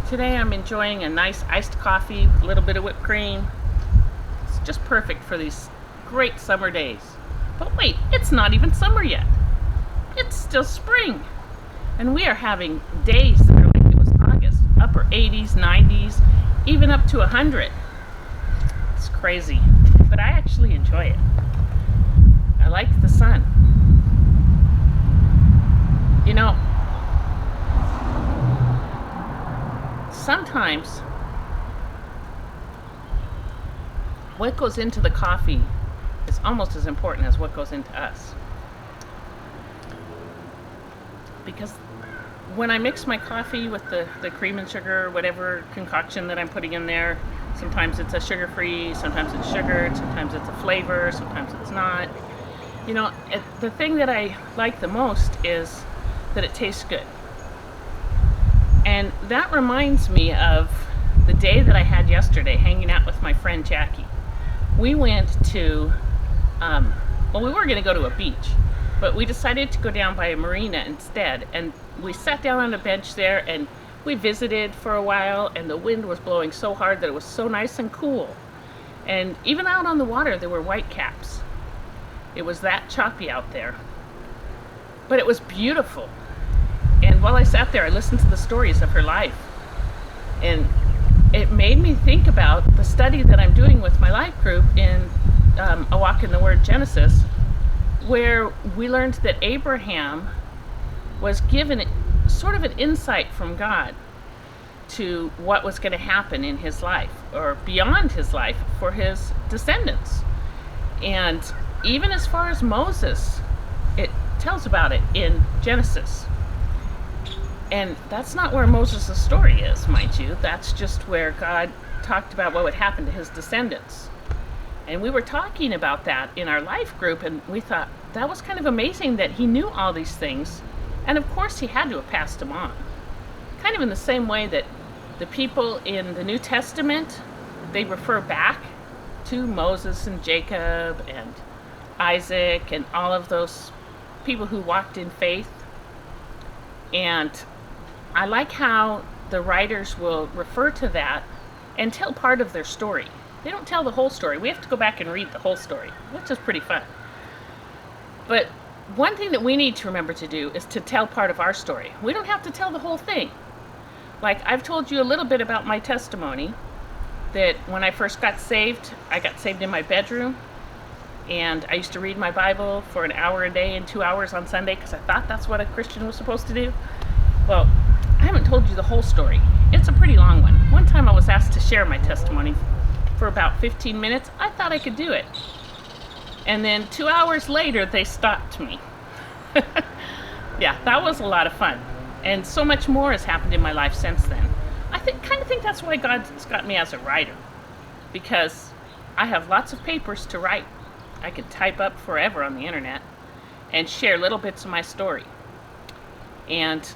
Today I'm enjoying a nice iced coffee with a little bit of whipped cream. It's just perfect for these great summer days. But wait, it's not even summer yet. It's still spring. And we are having days that are like it was August, upper 80s, 90s, even up to 100. It's crazy, but I actually enjoy it. I like the sun. You know, sometimes what goes into the coffee is almost as important as what goes into us. Because when I mix my coffee with the cream and sugar, whatever concoction that I'm putting in there, sometimes it's a sugar-free, sometimes it's sugar, sometimes it's a flavor, sometimes it's not. You know, the thing that I like the most is that it tastes good. And that reminds me of the day that I had yesterday hanging out with my friend Jackie. We went to, we were going to go to a beach, but we decided to go down by a marina instead. And we sat down on a bench there and we visited for a while, and the wind was blowing so hard that it was so nice and cool. And even out on the water, there were white caps. It was that choppy out there. But it was beautiful. And while I sat there, I listened to the stories of her life. And it made me think about the study that I'm doing with my life group in A Walk in the Word, Genesis, where we learned that Abraham was given sort of an insight from God to what was going to happen in his life, or beyond his life, for his descendants. And even as far as Moses, it tells about it in Genesis. And that's not where Moses' story is, mind you. That's just where God talked about what would happen to his descendants. And we were talking about that in our life group, and we thought that was kind of amazing that he knew all these things. And of course he had to have passed them on. Kind of in the same way that the people in the New Testament, they refer back to Moses and Jacob and Isaac and all of those people who walked in faith. And I like how the writers will refer to that and tell part of their story. They don't tell the whole story. We have to go back and read the whole story, which is pretty fun. But one thing that we need to remember to do is to tell part of our story. We don't have to tell the whole thing. Like, I've told you a little bit about my testimony, that when I first got saved, I got saved in my bedroom. And I used to read my Bible for an hour a day and 2 hours on Sunday because I thought that's what a Christian was supposed to do. Well, I haven't told you the whole story. It's a pretty long one. One time I was asked to share my testimony for about 15 minutes. I thought I could do it. And then 2 hours later, they stopped me. Yeah, that was a lot of fun. And so much more has happened in my life since then. I kind of think that's why God's got me as a writer. Because I have lots of papers to write. I could type up forever on the internet and share little bits of my story. And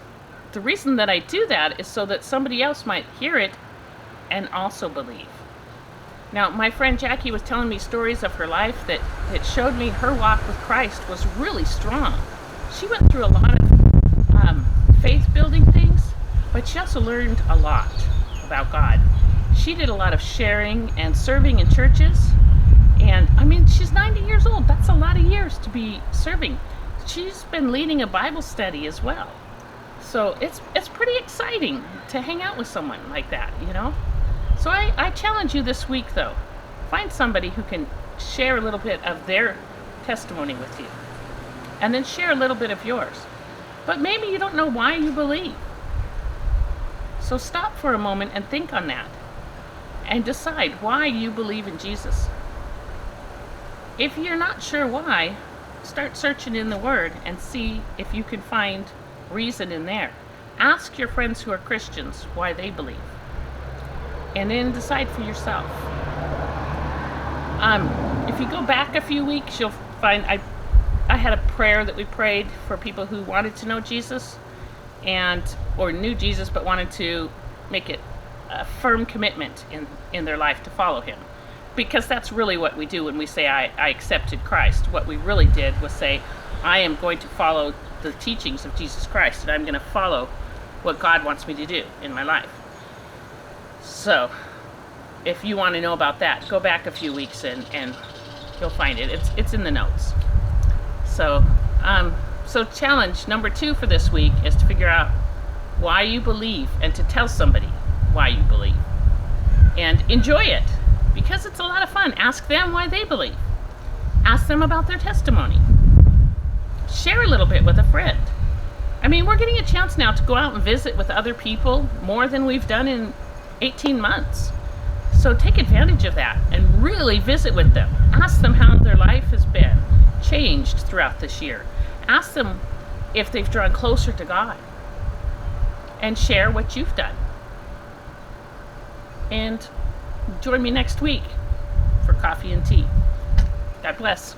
the reason that I do that is so that somebody else might hear it and also believe. Now, my friend Jackie was telling me stories of her life that showed me her walk with Christ was really strong. She went through a lot of faith-building things, but she also learned a lot about God. She did a lot of sharing and serving in churches. And I mean, she's 90 years old. That's a lot of years to be serving. She's been leading a Bible study as well. So it's pretty exciting to hang out with someone like that, you know? So I challenge you this week, though. Find somebody who can share a little bit of their testimony with you. And then share a little bit of yours. But maybe you don't know why you believe. So stop for a moment and think on that. And decide why you believe in Jesus. If you're not sure why, start searching in the Word and see if you can find reason in there. Ask your friends who are Christians why they believe. And then decide for yourself. If you go back a few weeks, you'll find I had a prayer that we prayed for people who wanted to know Jesus or knew Jesus but wanted to make it a firm commitment in their life to follow him. Because that's really what we do when we say, I accepted Christ. What we really did was say, I am going to follow the teachings of Jesus Christ, and I'm going to follow what God wants me to do in my life. So if you want to know about that, go back a few weeks and you'll find it. It's in the notes. So so challenge number 2 for this week is to figure out why you believe and to tell somebody why you believe. And enjoy it, because it's a lot of fun. Ask them why they believe. Ask them about their testimony. Share a little bit with a friend. I mean, we're getting a chance now to go out and visit with other people more than we've done in 18 months. So take advantage of that and really visit with them. Ask them how their life has been changed throughout this year. Ask them if they've drawn closer to God. And share what you've done. And join me next week for coffee and tea. God bless.